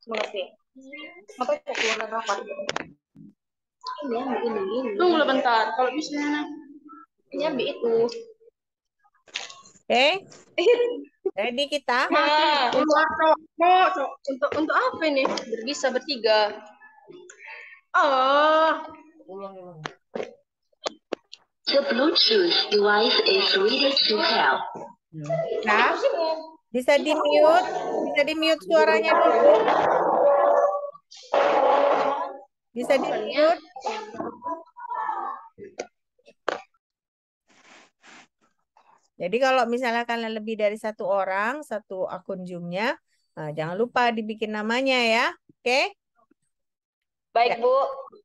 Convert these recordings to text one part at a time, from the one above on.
Mengerti? Apa itu keluar berapa? Ini ambil ini. Tunggu bentar. Kalau misalnya ini ambil itu. Ready kita? Nah, untuk apa ini? Bisa bertiga. Oh. The Bluetooth device is ready to pair. Nah, bisa di-mute suaranya dulu. Bisa di-mute. Jadi kalau misalnya kalian lebih dari satu orang, satu akun Zoom-nya, nah, jangan lupa dibikin namanya ya. Oke? Baik, Bu.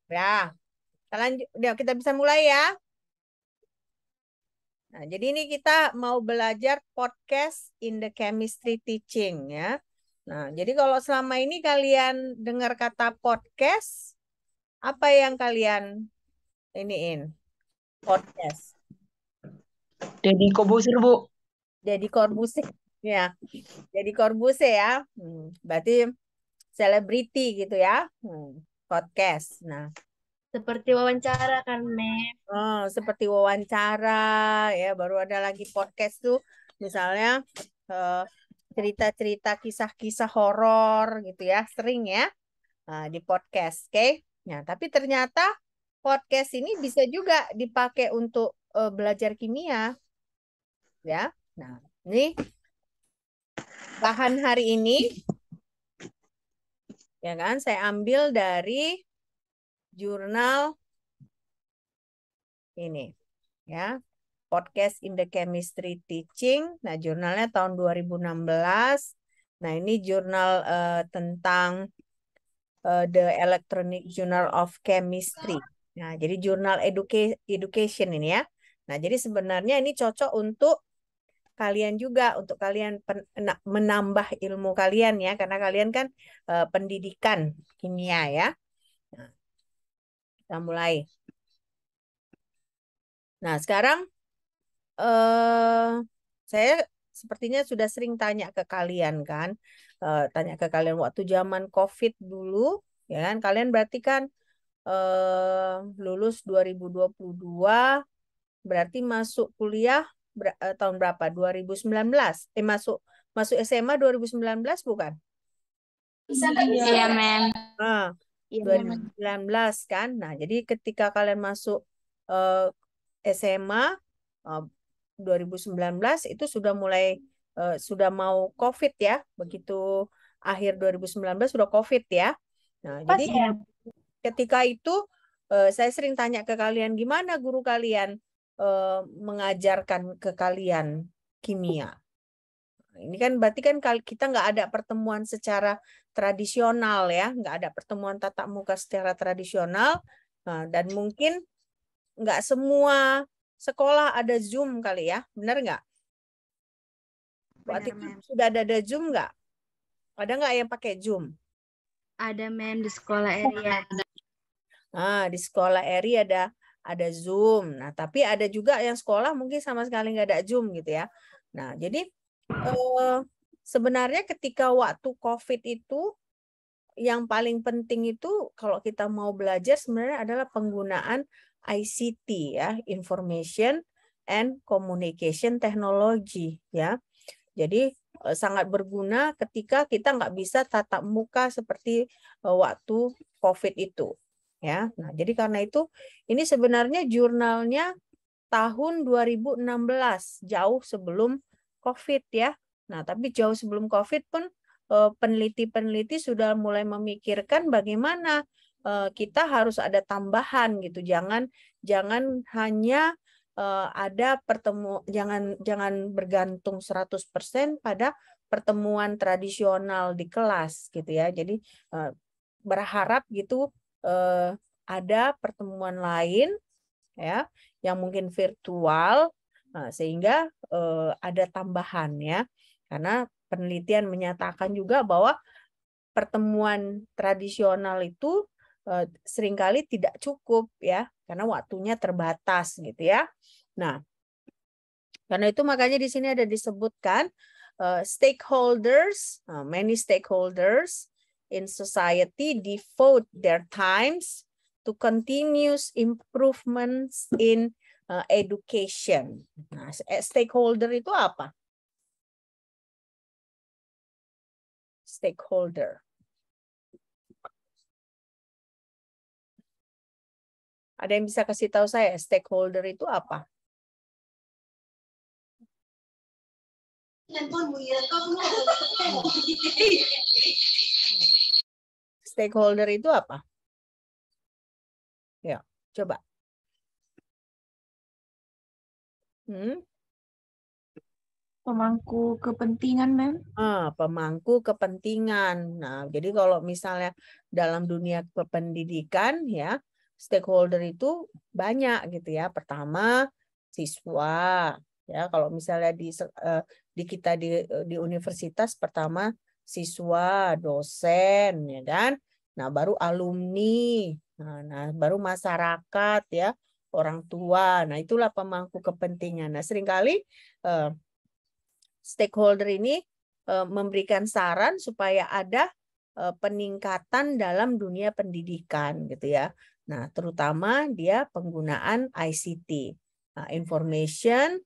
Ya. Kita bisa mulai ya. Nah, jadi ini kita mau belajar podcast in the chemistry teaching ya. Nah, jadi kalau selama ini kalian dengar kata podcast, apa yang kalian iniin? Podcast. Deddy Kobusir, Bu. Jadi Corbuzier ya. Jadi Corbuzier ya. Berarti selebriti gitu ya. Podcast. Nah, Seperti wawancara kan, Mem? seperti wawancara ya. Baru ada lagi podcast tuh, misalnya cerita-cerita kisah-kisah horor gitu ya, sering ya di podcast. Oke. Nah, tapi ternyata podcast ini bisa juga dipakai untuk belajar kimia ya. Nah, ini bahan hari ini ya kan saya ambil dari jurnal ini ya, Podcast in the Chemistry Teaching. Nah, jurnalnya tahun 2016. Nah, ini jurnal tentang The Electronic Journal of Chemistry. Nah, jadi jurnal education ini ya. Nah, jadi sebenarnya ini cocok untuk kalian juga, untuk kalian menambah ilmu kalian ya, karena kalian kan pendidikan kimia ya. Nah, kita mulai. Nah, sekarang saya sepertinya sudah sering tanya ke kalian kan, tanya ke kalian waktu zaman COVID dulu, ya kan? Kalian berarti kan lulus 2022, berarti masuk kuliah tahun berapa? 2019. Masuk SMA 2019 bukan? Iya, Mem. Nah, Iya, 2019 kan. Nah, jadi ketika kalian masuk SMA 2019 itu sudah mulai sudah mau COVID ya. Begitu akhir 2019 sudah COVID ya. Nah, jadi ketika itu saya sering tanya ke kalian, gimana guru kalian mengajarkan ke kalian kimia? Ini kan berarti kan kita nggak ada pertemuan secara tradisional ya, nggak ada pertemuan tatap muka secara tradisional, dan mungkin nggak semua sekolah ada Zoom kali ya, benar nggak? Waktu itu sudah ada Zoom nggak? Ada nggak yang pakai Zoom? Ada, Mem, di sekolah area. Di sekolah Eri ada Zoom. Nah, tapi ada juga yang sekolah mungkin sama sekali nggak ada Zoom gitu ya. Nah, jadi sebenarnya ketika waktu COVID itu yang paling penting itu kalau kita mau belajar sebenarnya adalah penggunaan ICT ya, Information and Communication Technology ya. Jadi sangat berguna ketika kita nggak bisa tatap muka seperti waktu COVID itu. Ya, nah jadi karena itu ini sebenarnya jurnalnya tahun 2016, jauh sebelum COVID ya. Nah, tapi jauh sebelum COVID pun peneliti-peneliti sudah mulai memikirkan bagaimana kita harus ada tambahan gitu. Jangan hanya ada jangan bergantung 100% pada pertemuan tradisional di kelas gitu ya. Jadi berharap gitu ada pertemuan lain ya yang mungkin virtual sehingga ada tambahan ya, karena penelitian menyatakan juga bahwa pertemuan tradisional itu seringkali tidak cukup ya, karena waktunya terbatas gitu ya. Nah, karena itu makanya di sini ada disebutkan stakeholders, many stakeholders in society devote their times to continuous improvements in education. Nah, stakeholder itu apa? Stakeholder. Ada yang bisa kasih tahu saya stakeholder itu apa? Stakeholder itu apa? Ya, coba. Pemangku kepentingan, Mem. Pemangku kepentingan. Nah, jadi kalau misalnya dalam dunia pendidikan ya, stakeholder itu banyak gitu ya. Pertama, siswa. Ya, kalau misalnya di kita di universitas pertama siswa, dosen ya kan. Nah, baru alumni. Nah, baru masyarakat ya, orang tua. Nah, itulah pemangku kepentingan. Nah, seringkali stakeholder ini memberikan saran supaya ada peningkatan dalam dunia pendidikan gitu ya. Nah, terutama dia penggunaan ICT, information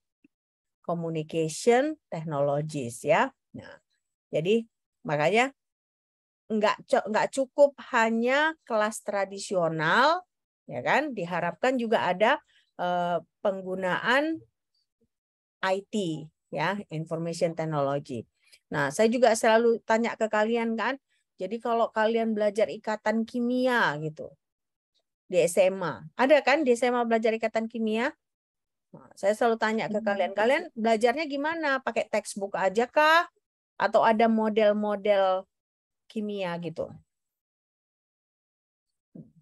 communication technologies ya. Nah, jadi makanya nggak cukup hanya kelas tradisional ya kan, diharapkan juga ada penggunaan IT ya, information technology. Nah, saya juga selalu tanya ke kalian kan, jadi kalau kalian belajar ikatan kimia gitu di SMA, ada kan di SMA belajar ikatan kimia? Nah, saya selalu tanya ke kalian, kalian belajarnya gimana? Pakai textbook aja kah? Atau ada model-model kimia gitu?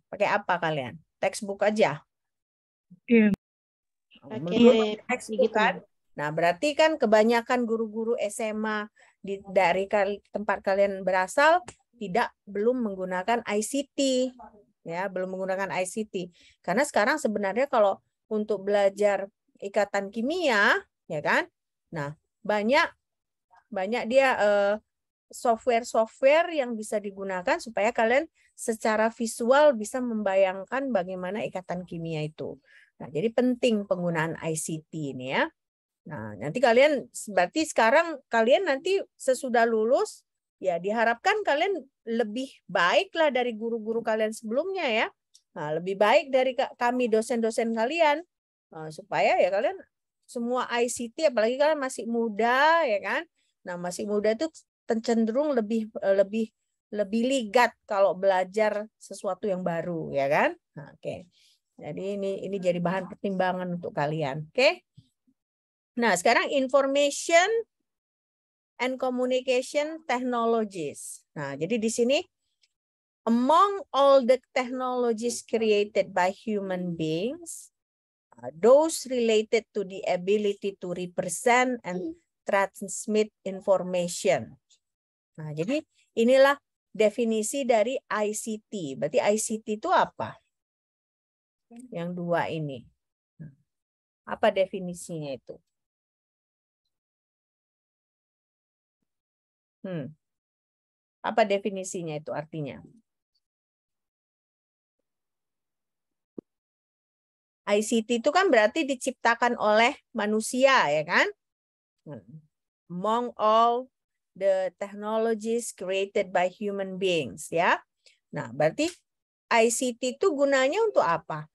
Pakai apa kalian? Textbook aja? Iya. Pakai textbook kan? Nah, berarti kan kebanyakan guru-guru SMA dari tempat kalian berasal belum menggunakan ICT, ya, belum menggunakan ICT. Karena sekarang sebenarnya kalau untuk belajar ikatan kimia, ya kan? Nah, banyak dia software yang bisa digunakan supaya kalian secara visual bisa membayangkan bagaimana ikatan kimia itu. Nah, jadi penting penggunaan ICT ini ya. Nah, nanti kalian berarti sekarang kalian nanti sesudah lulus ya diharapkan kalian lebih baik lah dari guru-guru kalian sebelumnya ya. Nah, lebih baik dari kami dosen-dosen kalian supaya ya kalian semua ICT apalagi kalian masih muda ya kan. Nah, masih muda itu cenderung lebih ligat kalau belajar sesuatu yang baru ya kan. Nah, oke. Jadi ini jadi bahan pertimbangan untuk kalian. Oke. Nah, sekarang information and communication technologies. Nah, jadi di sini among all the technologies created by human beings, those related to the ability to represent and transmit information. Nah, jadi inilah definisi dari ICT. Berarti ICT itu apa? Yang dua ini. Apa definisinya itu? Apa definisinya itu artinya? ICT itu kan berarti diciptakan oleh manusia ya kan? Among all the technologies created by human beings ya. Nah, berarti ICT itu gunanya untuk apa?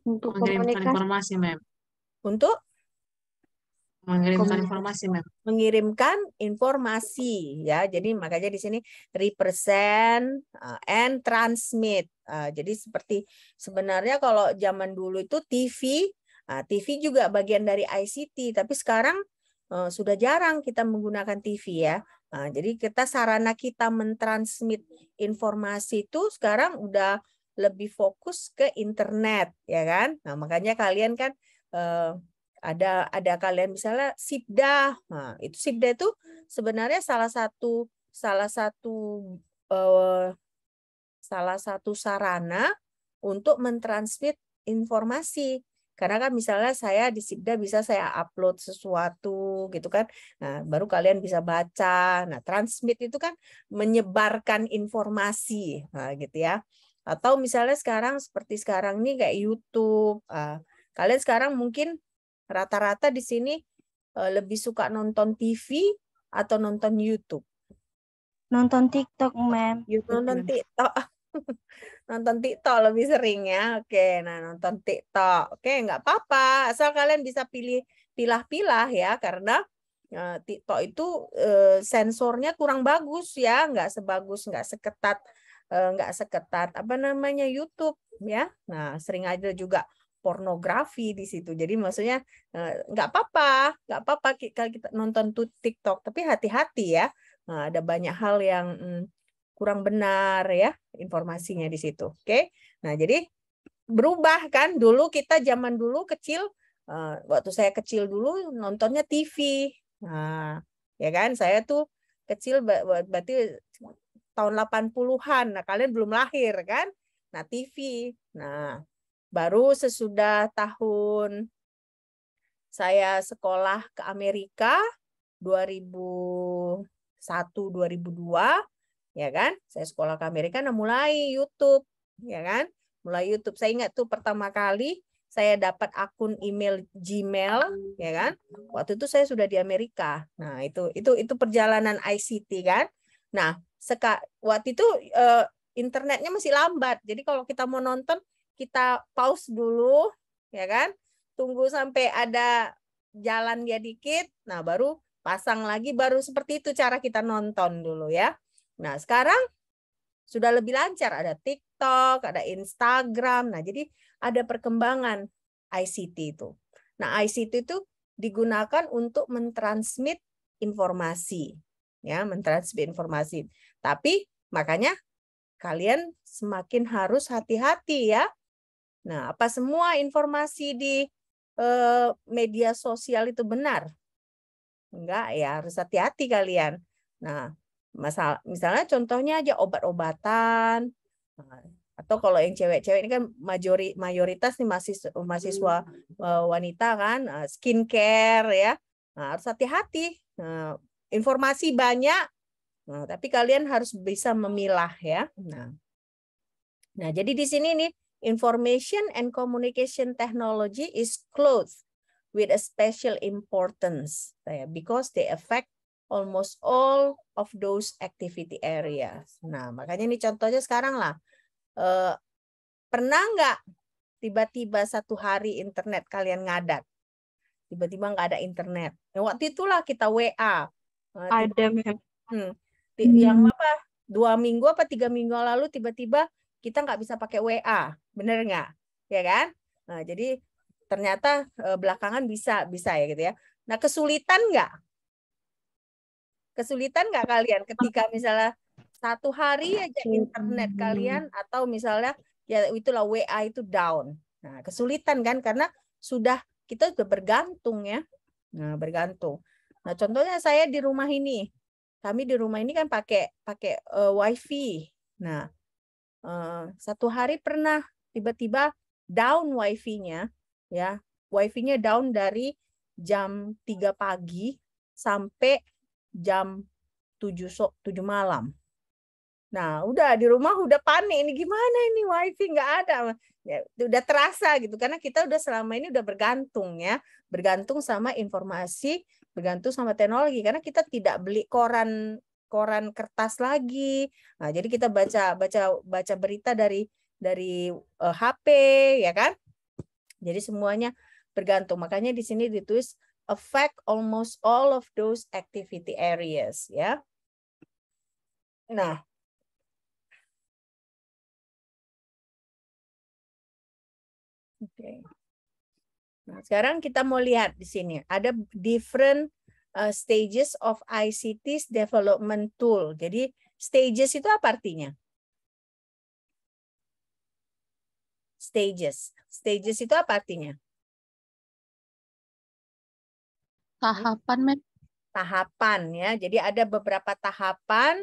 Untuk mengirimkan informasi, Mem. Untuk mengirimkan informasi, Mem. Mengirimkan informasi ya. Jadi makanya di sini represent and transmit. Jadi seperti sebenarnya kalau zaman dulu itu TV juga bagian dari ICT, tapi sekarang sudah jarang kita menggunakan TV ya. Jadi sarana kita mentransmit informasi itu sekarang udah lebih fokus ke internet ya kan. Nah, makanya kalian kan ada kalian misalnya SIPDA. Nah, itu SIPDA itu sebenarnya salah satu sarana untuk mentransmit informasi. Karena kan misalnya saya di Sibda bisa saya upload sesuatu gitu kan. Nah, baru kalian bisa baca. Nah, transmit itu kan menyebarkan informasi, nah, gitu ya. Atau misalnya sekarang seperti sekarang nih kayak YouTube. Kalian sekarang mungkin rata-rata di sini lebih suka nonton TV atau nonton YouTube? Nonton TikTok, Ma'am. Nonton TikTok. Nonton TikTok lebih sering ya. Oke, nah nonton TikTok. Oke, nggak apa-apa. Asal kalian bisa pilah-pilah ya, karena TikTok itu sensornya kurang bagus ya, nggak seketat apa namanya YouTube ya. Nah, sering ada juga pornografi di situ. Jadi maksudnya nggak apa-apa kalau kita nonton TikTok, tapi hati-hati ya. Nah, ada banyak hal yang kurang benar ya informasinya di situ. Oke. Nah, jadi berubah kan, dulu kita zaman dulu kecil, waktu saya kecil dulu nontonnya TV. Nah, ya kan, saya tuh kecil berarti tahun 80-an. Nah, kalian belum lahir kan? Nah, TV. Nah, baru sesudah tahun saya sekolah ke Amerika 2001 2002, ya kan? Saya sekolah ke Amerika, nah mulai YouTube, ya kan? Mulai YouTube. Saya ingat tuh pertama kali saya dapat akun email Gmail, ya kan? Waktu itu saya sudah di Amerika. Nah, itu perjalanan ICT kan. Nah, waktu itu internetnya masih lambat. Jadi kalau kita mau nonton, kita pause dulu, ya kan? Tunggu sampai ada jalan dia dikit, nah baru pasang lagi, baru seperti itu cara kita nonton dulu ya. Nah, sekarang sudah lebih lancar, ada TikTok, ada Instagram. Nah, jadi ada perkembangan ICT itu. Nah, ICT itu digunakan untuk mentransmit informasi. Ya, mentransmit informasi. Tapi makanya kalian semakin harus hati-hati ya. Nah, apa semua informasi di media sosial itu benar? Enggak ya, harus hati-hati kalian. Nah, misalnya contohnya aja obat-obatan, atau kalau yang cewek-cewek ini kan mayoritas nih mahasiswa wanita kan, skincare ya. Nah, harus hati-hati. Informasi banyak, tapi kalian harus bisa memilah ya. Nah, jadi di sini nih, information and communication technology is close with a special importance because they affect almost all of those activity areas. Nah, makanya ini contohnya sekarang lah. Pernah nggak tiba-tiba satu hari internet kalian ngadat? Tiba-tiba nggak ada internet. Nah, waktu itulah kita WA. Ada, Ma'am. Yang apa? 2 minggu apa 3 minggu lalu tiba-tiba kita nggak bisa pakai WA. Bener nggak? Ya kan? Nah, jadi ternyata belakangan bisa ya gitu ya. Nah, kesulitan nggak? Kesulitan nggak kalian ketika misalnya satu hari aja internet kalian atau misalnya ya itulah WA itu down. Nah, kesulitan kan karena kita sudah bergantung ya. Nah, bergantung. Nah, contohnya saya di rumah ini. Kami di rumah ini kan pakai WiFi. Nah, satu hari pernah tiba-tiba down WiFi-nya ya. WiFi-nya down dari jam 3 pagi sampai jam 7 malam. Nah, udah di rumah udah panik, ini gimana ini WiFi nggak ada. Ya, udah terasa gitu karena kita udah selama ini udah bergantung ya, bergantung sama informasi, bergantung sama teknologi karena kita tidak beli koran kertas lagi. Nah, jadi kita baca berita dari HP ya kan? Jadi semuanya bergantung. Makanya di sini ditulis affect almost all of those activity areas ya. Nah, oke. Nah, sekarang kita mau lihat di sini ada different stages of ICT's development tool. Jadi stages itu apa artinya? Stages itu apa artinya? Tahapan, Ma'am. Tahapan ya. Jadi ada beberapa tahapan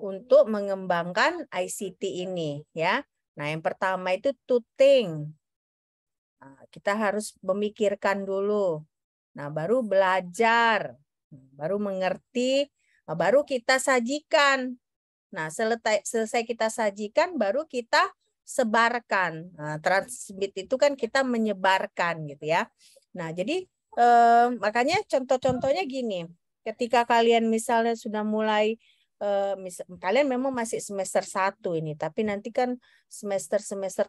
untuk mengembangkan ICT ini ya. Nah, yang pertama itu to think. Nah, kita harus memikirkan dulu. Nah, baru belajar, baru mengerti, baru kita sajikan. Nah, selesai kita sajikan, baru kita sebarkan. Nah, transmit itu kan kita menyebarkan gitu ya. Nah, jadi makanya contoh-contohnya gini. Ketika kalian misalnya sudah mulai, kalian memang masih semester 1 ini, tapi nanti kan semester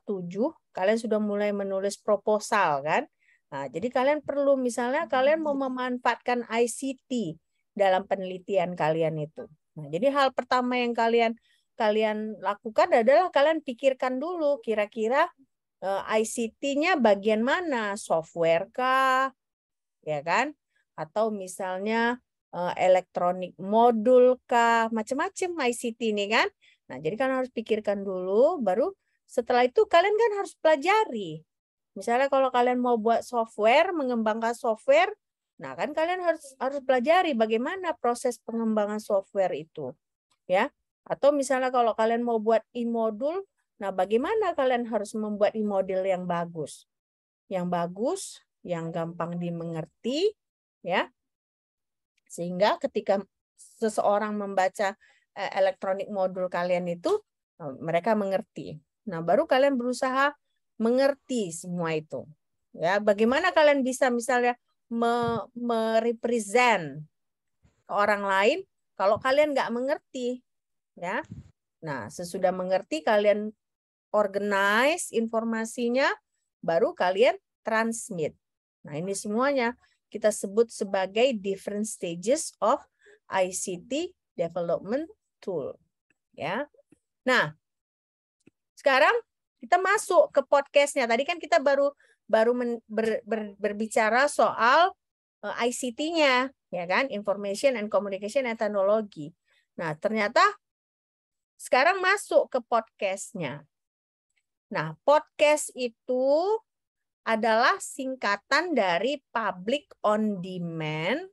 7 kalian sudah mulai menulis proposal kan. Nah, jadi kalian perlu misalnya kalian mau memanfaatkan ICT dalam penelitian kalian itu. Nah, jadi hal pertama yang kalian lakukan adalah kalian pikirkan dulu kira-kira ICT-nya bagian mana, software kah, ya kan? Atau misalnya elektronik modul kah, macam-macam ICT ini kan. Nah, jadi kalian harus pikirkan dulu, baru setelah itu kalian kan harus pelajari. Misalnya kalau kalian mau buat software, mengembangkan software, nah kan kalian harus pelajari bagaimana proses pengembangan software itu, ya. Atau misalnya kalau kalian mau buat e-modul, nah bagaimana kalian harus membuat e-modul yang bagus, yang gampang dimengerti, ya. Sehingga ketika seseorang membaca elektronik modul kalian itu, mereka mengerti. Nah, baru kalian berusaha mengerti semua itu. Ya, bagaimana kalian bisa misalnya merepresent ke orang lain kalau kalian nggak mengerti, ya. Nah, sesudah mengerti kalian organize informasinya, baru kalian transmit. Nah, ini semuanya kita sebut sebagai different stages of ICT development tool, ya. Nah, sekarang kita masuk ke podcastnya. Tadi kan kita baru berbicara soal ICT-nya, ya kan, Information and Communication and Technology. Nah, ternyata sekarang masuk ke podcastnya. Nah, podcast itu adalah singkatan dari Public on Demand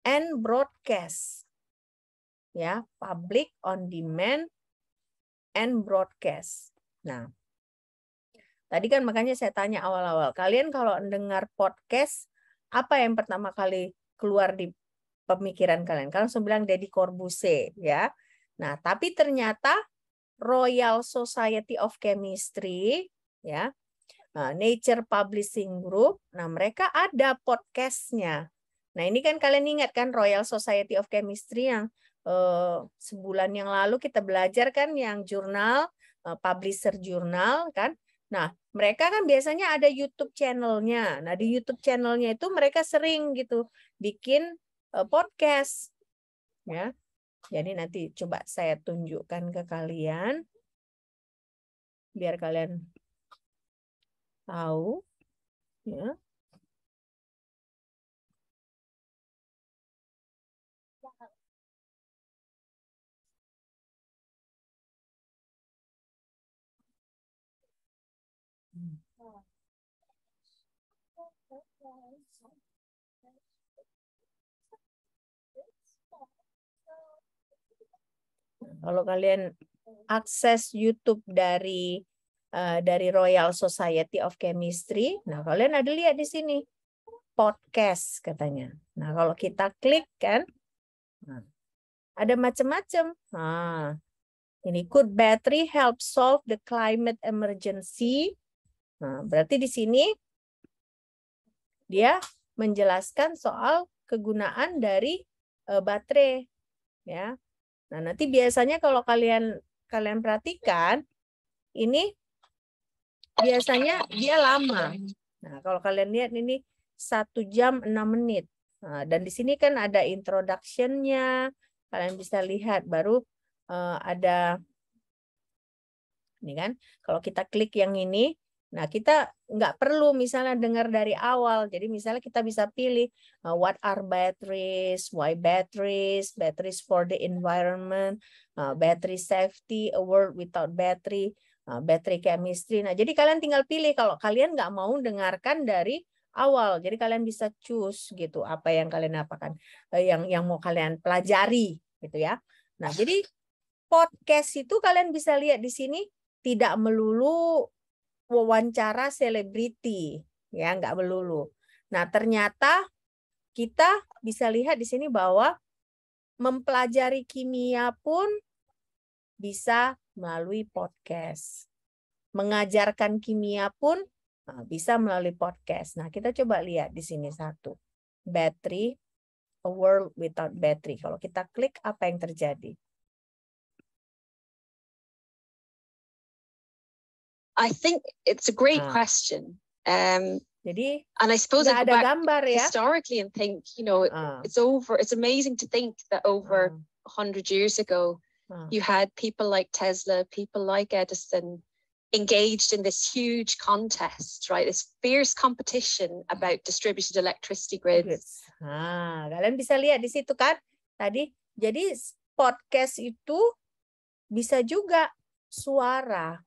and Broadcast. Ya, Public on Demand and Broadcast. Nah, tadi kan makanya saya tanya awal-awal, kalian kalau dengar podcast, apa yang pertama kali keluar di pemikiran kalian? Kalian langsung bilang Deddy Corbuzier, ya. Nah, tapi ternyata Royal Society of Chemistry, ya, Nature Publishing Group, nah mereka ada podcastnya. Nah, ini kan kalian ingat kan Royal Society of Chemistry yang sebulan yang lalu kita belajar kan, yang jurnal, publisher jurnal kan. Nah, mereka kan biasanya ada YouTube channelnya. Nah, di YouTube channelnya itu mereka sering gitu bikin podcast, ya. Jadi nanti coba saya tunjukkan ke kalian biar kalian tahu, ya. Kalau kalian akses YouTube dari Royal Society of Chemistry, nah kalian ada lihat di sini podcast katanya. Nah, kalau kita klik kan, nah, ada macam-macam. Nah, ini could battery help solve the climate emergency? Nah, berarti di sini dia menjelaskan soal kegunaan dari baterai, ya. Nah, nanti biasanya kalau kalian perhatikan, ini biasanya dia lama. Nah, kalau kalian lihat ini 1 jam 6 menit. Nah, dan di sini kan ada introduction-nya. Kalian bisa lihat baru ada ini kan. Kalau kita klik yang ini, nah kita nggak perlu misalnya dengar dari awal. Jadi misalnya kita bisa pilih what are batteries, why batteries, batteries for the environment, battery safety, a world without battery, battery chemistry. Nah, jadi kalian tinggal pilih kalau kalian nggak mau dengarkan dari awal. Jadi kalian bisa choose gitu apa yang kalian apakan, yang mau kalian pelajari gitu ya. Nah, jadi podcast itu kalian bisa lihat di sini tidak melulu wawancara selebriti, ya nggak melulu. Nah, ternyata kita bisa lihat di sini bahwa mempelajari kimia pun bisa melalui podcast. Mengajarkan kimia pun bisa melalui podcast. Nah, kita coba lihat di sini satu. Battery, a world without battery. Kalau kita klik, apa yang terjadi? I think it's a great Ah. question. Jadi, And I suppose I nggak go ada back gambar ya. historically and think, you know, Ah, it's amazing to think that over ah, 100 years ago, ah. you had people like Tesla, people like Edison engaged in this huge contest, right? This fierce competition about distributed electricity grids. Nah, kalian bisa lihat di situ kan tadi. Jadi podcast itu bisa juga suara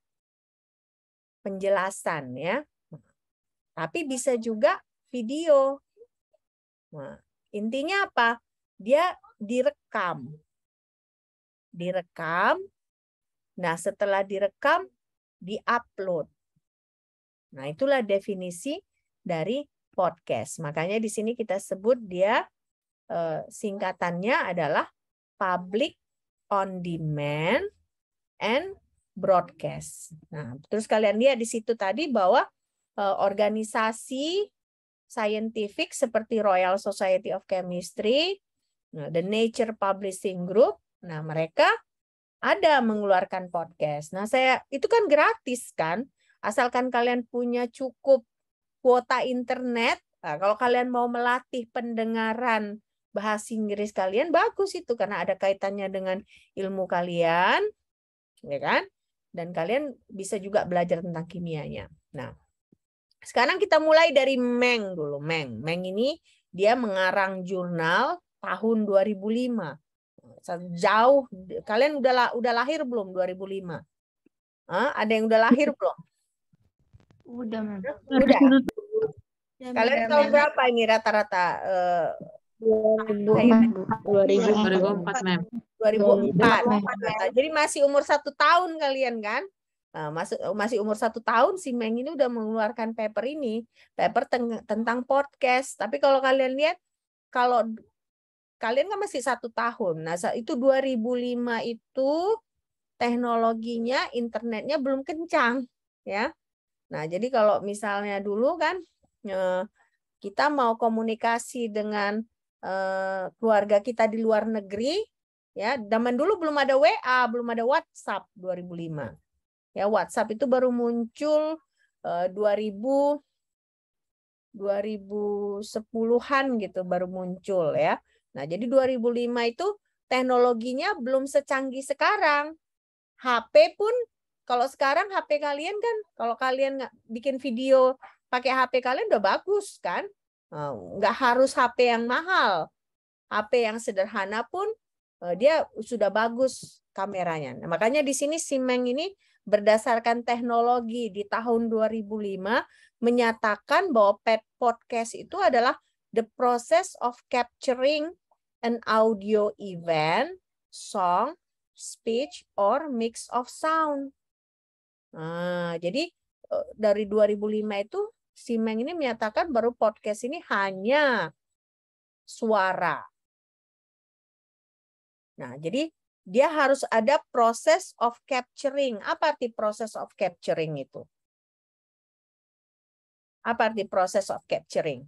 penjelasan ya. Tapi bisa juga video. Nah, intinya apa? Dia direkam. Direkam. Nah, setelah direkam, di-upload. Nah, itulah definisi dari podcast. Makanya di sini kita sebut dia singkatannya adalah public on demand and broadcast. Nah, terus kalian lihat di situ tadi bahwa organisasi scientific seperti Royal Society of Chemistry, The Nature Publishing Group, nah mereka ada mengeluarkan podcast. Nah, itu kan gratis kan? Asalkan kalian punya cukup kuota internet. Nah, kalau kalian mau melatih pendengaran bahasa Inggris kalian, bagus itu karena ada kaitannya dengan ilmu kalian, ya kan? Dan kalian bisa juga belajar tentang kimianya. Nah, sekarang kita mulai dari Meng dulu. Meng ini dia mengarang jurnal tahun 2005. Jauh, kalian udah lahir belum 2005? Ada yang udah lahir belum? Udah, Mem. Udah. Ya, Kalian tahun berapa ini rata-rata? 2004, Mem. 2004. Nah, jadi masih umur 1 tahun kalian kan? Nah, masih umur 1 tahun si Meng ini udah mengeluarkan paper ini, paper tentang podcast. Tapi kalau kalian lihat, kalau kalian kan masih 1 tahun. Nah, itu 2005 itu teknologinya, internetnya belum kencang, ya. Nah, jadi kalau misalnya dulu kan kita mau komunikasi dengan keluarga kita di luar negeri, ya, zaman dulu belum ada WA, belum ada WhatsApp 2005. Ya, WhatsApp itu baru muncul 2010-an gitu baru muncul ya. Nah, jadi 2005 itu teknologinya belum secanggih sekarang. HP pun kalau sekarang HP kalian kan kalau kalian nggak bikin video pakai HP kalian udah bagus kan? Nggak harus HP yang mahal. HP yang sederhana pun dia sudah bagus kameranya. Nah, makanya di sini si Meng ini berdasarkan teknologi di tahun 2005 menyatakan bahwa podcast itu adalah the process of capturing an audio event, song, speech, or mix of sound. Nah, jadi dari 2005 itu si Meng ini menyatakan baru podcast ini hanya suara. Nah, jadi dia harus ada proses of capturing. Apa arti proses of capturing itu? Apa arti proses of capturing?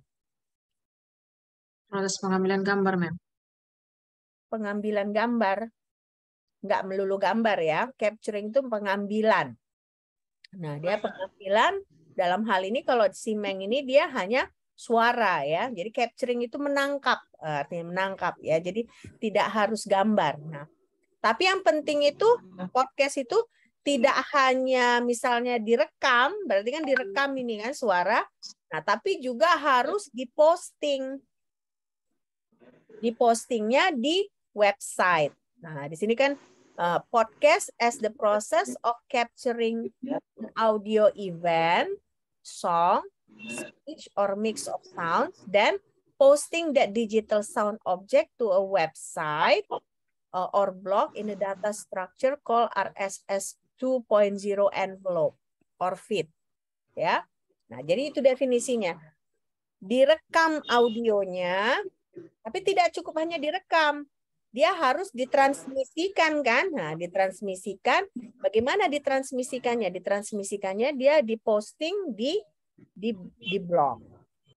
Proses pengambilan gambar, Mem. Pengambilan gambar. Nggak melulu gambar ya. Capturing itu pengambilan. Nah, dia pengambilan dalam hal ini kalau si Meng ini dia hanya suara ya. Jadi capturing itu menangkap, artinya menangkap ya. Jadi tidak harus gambar. Nah, tapi yang penting itu podcast itu tidak hanya misalnya direkam, berarti kan direkam ini kan suara. Nah, tapi juga harus diposting. Dipostingnya di website. Nah, di sini kan podcast as the process of capturing an audio event, song, speech, or mix of sounds, then posting that digital sound object to a website or blog in a data structure called RSS 2.0 envelope or feed. ya. Nah, jadi itu definisinya. Direkam audionya, tapi tidak cukup hanya direkam. Dia harus ditransmisikan kan? Nah, ditransmisikan. Bagaimana ditransmisikannya? Ditransmisikannya dia diposting di blog.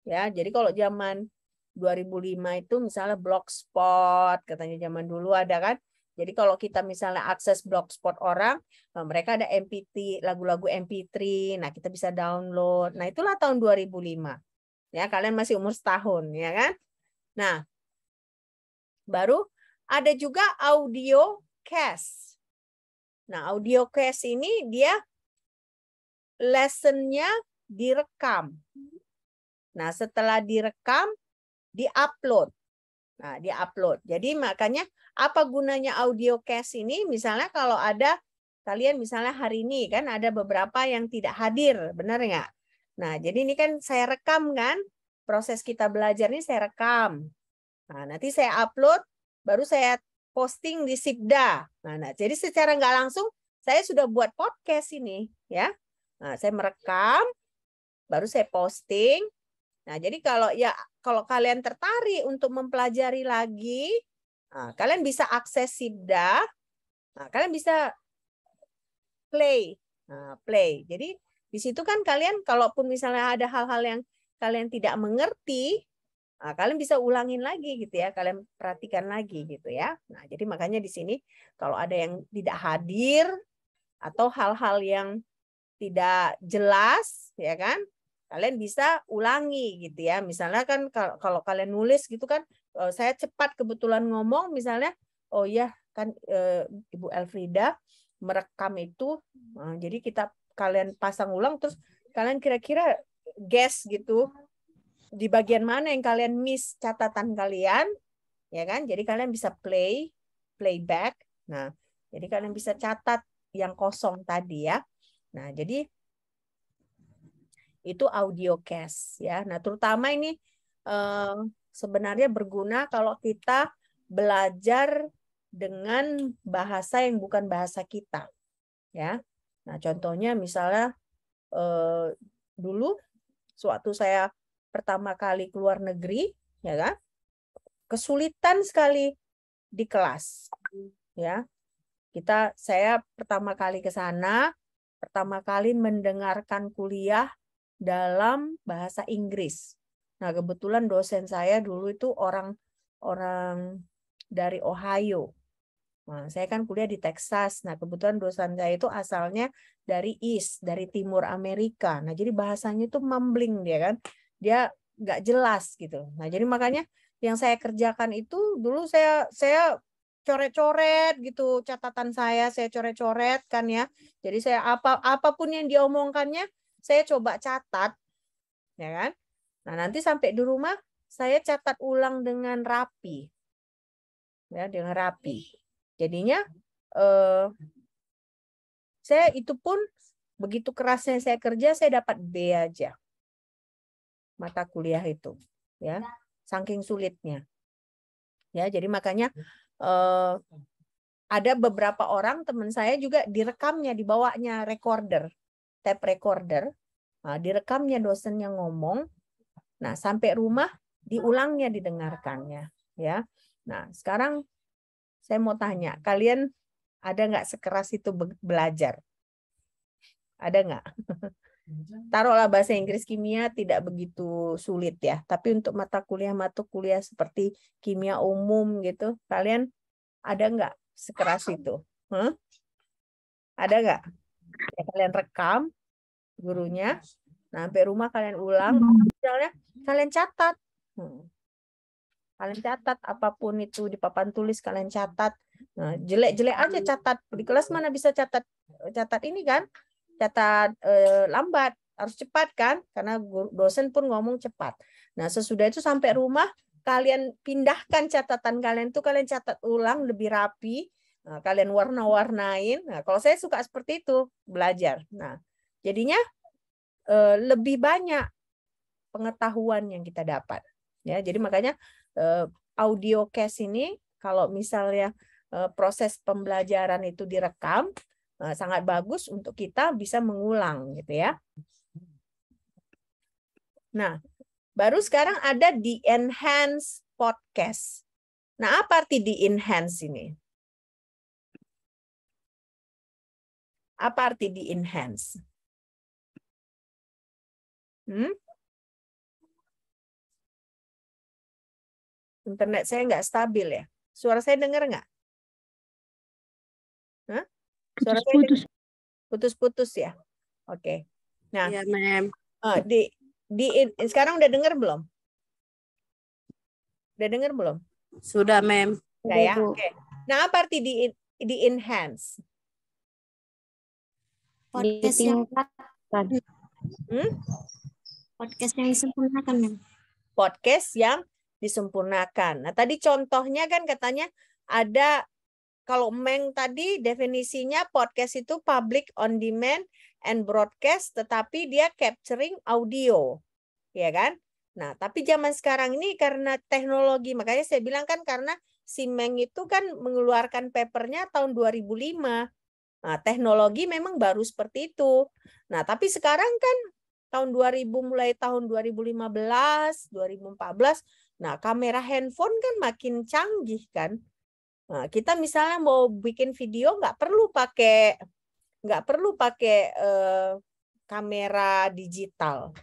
Ya, jadi kalau zaman 2005 itu misalnya Blogspot, katanya zaman dulu ada kan? Jadi kalau kita misalnya akses Blogspot orang, mereka ada MP3, lagu-lagu MP3, nah kita bisa download. Nah, itulah tahun 2005. Ya, kalian masih umur setahun, ya kan? Nah, baru ada juga audio cast. Nah, audio cast ini dia lesson-nya direkam. Nah, setelah direkam, di-upload. Nah, di-upload. Jadi makanya apa gunanya audio cast ini? Misalnya kalau ada kalian misalnya hari ini kan ada beberapa yang tidak hadir, benar nggak? Nah, jadi ini kan saya rekam kan, proses kita belajar ini saya rekam. Nah, nanti saya upload, baru saya posting di Sibda. Nah, jadi secara nggak langsung saya sudah buat podcast ini, ya. Nah, saya merekam, baru saya posting. Nah, jadi kalau kalian tertarik untuk mempelajari lagi, nah, kalian bisa akses Sibda. Nah, kalian bisa play. Nah, play. Jadi di situ kan kalian kalaupun misalnya ada hal-hal yang kalian tidak mengerti, nah, kalian bisa ulangin lagi gitu ya, kalian perhatikan lagi gitu ya. Nah, jadi makanya di sini kalau ada yang tidak hadir atau hal-hal yang tidak jelas ya kan, kalian bisa ulangi gitu ya. Misalnya kan kalau kalian nulis gitu kan, saya cepat kebetulan ngomong misalnya, oh ya kan Ibu Elfrida merekam itu, jadi kalian pasang ulang terus kalian kira-kira guess gitu di bagian mana yang kalian miss catatan kalian, ya kan? Jadi kalian bisa playback. Nah, jadi kalian bisa catat yang kosong tadi ya. Nah, jadi itu audio cast ya. Nah, terutama ini sebenarnya berguna kalau kita belajar dengan bahasa yang bukan bahasa kita, ya. Nah, contohnya misalnya dulu sewaktu saya pertama kali keluar negeri, ya kan, kesulitan sekali di kelas, ya. Saya pertama kali ke sana, pertama kali mendengarkan kuliah dalam bahasa Inggris. Nah, kebetulan dosen saya dulu itu orang dari Ohio. Nah, saya kan kuliah di Texas. Nah, kebetulan dosen saya itu asalnya dari dari Timur Amerika. Nah, jadi bahasanya itu mumbling dia kan. Dia nggak jelas gitu. Nah, jadi makanya yang saya kerjakan itu dulu saya coret-coret gitu catatan saya coret-coret kan ya. Jadi saya apapun yang diomongkannya saya coba catat, ya kan. Nah, nanti sampai di rumah saya catat ulang dengan rapi, ya, dengan rapi. Jadinya saya itu pun begitu kerasnya saya kerja, saya dapat B aja mata kuliah itu, ya, saking sulitnya, ya. Jadi makanya ada beberapa orang teman saya juga direkamnya, dibawanya tape recorder, nah, direkamnya dosen yang ngomong, nah sampai rumah diulangnya, didengarkannya, ya. Nah, sekarang saya mau tanya, kalian ada nggak sekeras itu belajar? Ada nggak? Taruhlah bahasa Inggris kimia tidak begitu sulit ya, tapi untuk mata kuliah seperti kimia umum gitu, kalian ada nggak sekeras itu? Ada nggak? Ya, kalian rekam gurunya, nah sampai rumah kalian ulang, misalnya kalian catat. Kalian catat apapun itu di papan tulis, kalian catat. Nah, jelek-jelek aja catat. Di kelas mana bisa catat ini kan? Catat lambat, harus cepat kan? Karena dosen pun ngomong cepat. Nah, sesudah itu sampai rumah kalian pindahkan catatan kalian itu, kalian catat ulang lebih rapi. Nah, kalian warna-warnain. Nah, kalau saya suka seperti itu belajar. Nah, jadinya lebih banyak pengetahuan yang kita dapat. Ya, jadi makanya audio cast ini kalau misalnya proses pembelajaran itu direkam, sangat bagus untuk kita bisa mengulang gitu ya. Nah, baru sekarang ada di enhance podcast. Nah, apa arti di enhance ini? Apa arti di enhance? Internet saya nggak stabil ya. Suara saya dengar nggak? Hah? Suara saya Putus. Putus-putus ya. Oke. Nah, Iya, Mem. sekarang udah dengar belum? Udah dengar belum? Sudah, Mem. Udah ya. Oke. Nah, apa arti di enhance? Podcast yang Podcast yang disempurnakan, Mem. Podcast yang disempurnakan. Nah, tadi contohnya kan katanya ada, kalau Meng tadi definisinya podcast itu public on demand and broadcast, tetapi dia capturing audio, ya kan? Nah, tapi zaman sekarang ini karena teknologi, makanya saya bilang kan karena si Meng itu kan mengeluarkan papernya tahun 2005. Nah, teknologi memang baru seperti itu. Nah, tapi sekarang kan tahun 2000, mulai tahun 2015, 2014, nah kamera handphone kan makin canggih kan. Nah, kita misalnya mau bikin video nggak perlu pakai kamera digital.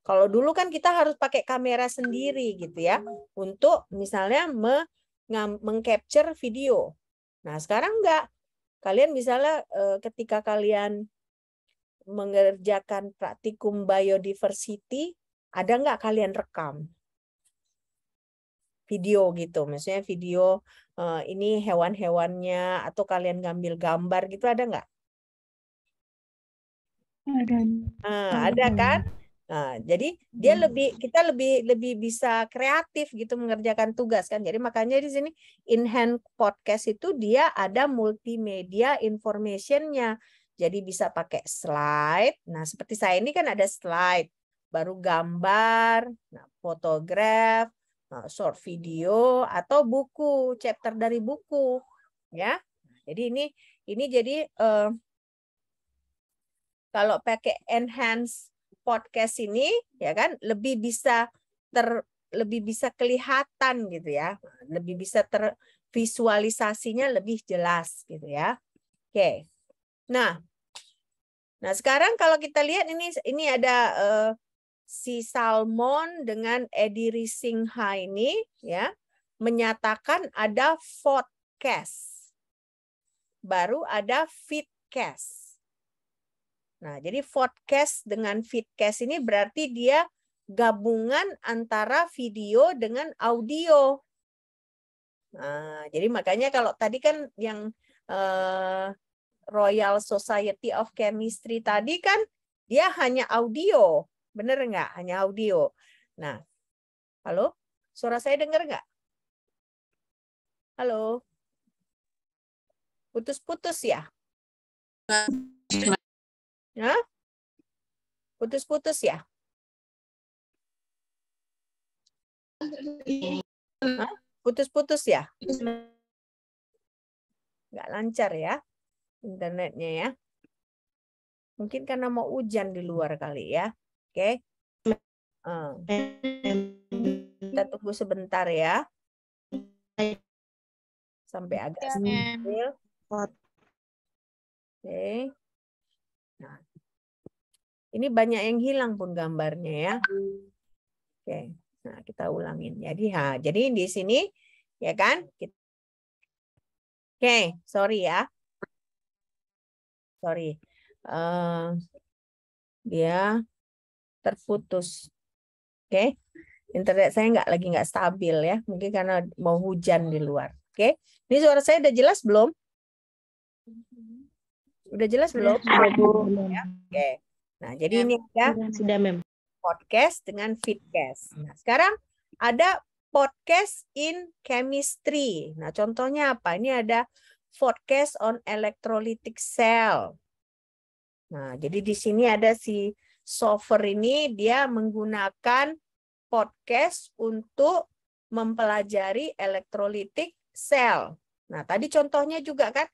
Kalau dulu kan kita harus pakai kamera sendiri gitu ya untuk misalnya mengcapture video. Nah, sekarang enggak. Kalian misalnya ketika kalian mengerjakan praktikum biodiversity, ada nggak kalian rekam video gitu, maksudnya video ini hewan-hewannya atau kalian ngambil gambar gitu, ada nggak? Ada kan? Nah, jadi kita lebih bisa kreatif gitu mengerjakan tugas kan. Jadi makanya di sini enhance podcast itu dia ada multimedia information-nya. Jadi bisa pakai slide. Nah, seperti saya ini kan ada slide, baru gambar, nah, fotograf, nah, short video atau buku, chapter dari buku, ya. Jadi ini jadi kalau pakai enhance podcast ini ya kan lebih bisa kelihatan gitu ya. Lebih bisa tervisualisasinya lebih jelas gitu ya. Oke. Nah, sekarang kalau kita lihat ini ada si Salmon dengan Edi Risingha ini ya menyatakan ada podcast. Baru ada feedcast. Nah, jadi podcast dengan feedcast ini berarti dia gabungan antara video dengan audio. Nah, jadi makanya kalau tadi kan yang Royal Society of Chemistry tadi kan dia hanya audio. Bener nggak? Hanya audio. Nah, halo? Suara saya dengar nggak? Halo? Putus-putus ya? Hah? Putus-putus ya? Hah? Putus-putus ya? Nggak lancar ya internetnya ya. Mungkin karena mau hujan di luar kali ya. Oke. Kita tunggu sebentar ya. Sampai agak stabil. Oke. Nah, ini banyak yang hilang pun gambarnya ya. Oke. Nah, kita ulangin. Jadi di sini ya kan? Oke, sorry ya. Sorry. Dia terputus. Oke. Internet saya nggak stabil ya. Mungkin karena mau hujan di luar. Oke. Ini suara saya udah jelas belum? Udah jelas belum? Ya. Oke. Nah, jadi ini ada Sudah, Mem. podcast dengan feedcast. Nah, sekarang ada podcast in chemistry. Nah, contohnya apa? Ini ada podcast on electrolytic cell. Nah, jadi di sini ada si software ini, dia menggunakan podcast untuk mempelajari electrolytic cell. Nah, tadi contohnya juga kan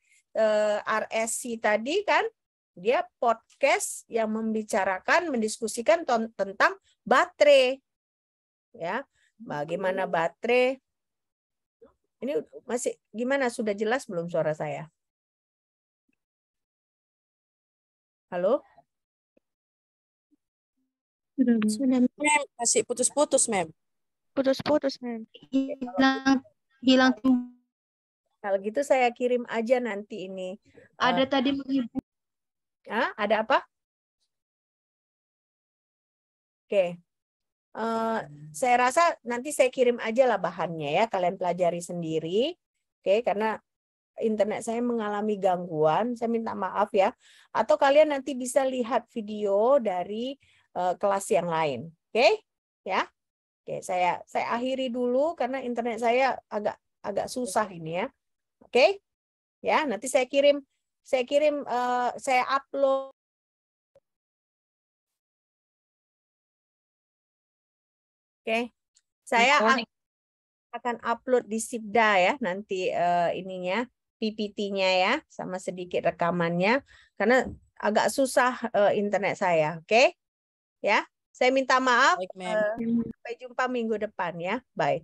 RSC tadi kan dia podcast yang mendiskusikan tentang baterai. Ya, bagaimana baterai? Ini masih gimana? Sudah jelas belum suara saya? Halo? Sudah Masih putus-putus, Mem. Putus-putus, Mem. Hilang. Kalau gitu saya kirim aja nanti ini. Ada tadi menghibur. Ada apa? Oke. Saya rasa nanti saya kirim aja lah bahannya ya. Kalian pelajari sendiri. Oke, karena internet saya mengalami gangguan. Saya minta maaf ya. Atau kalian nanti bisa lihat video dari kelas yang lain. Oke? Ya. Oke, saya akhiri dulu karena internet saya agak susah ini ya. Oke? Ya, nanti saya upload. Oke. Saya akan upload di Sibda ya nanti ininya PPT-nya ya sama sedikit rekamannya karena agak susah internet saya. Oke? Ya. Saya minta maaf. Baik, Mem. Sampai jumpa minggu depan ya. Bye.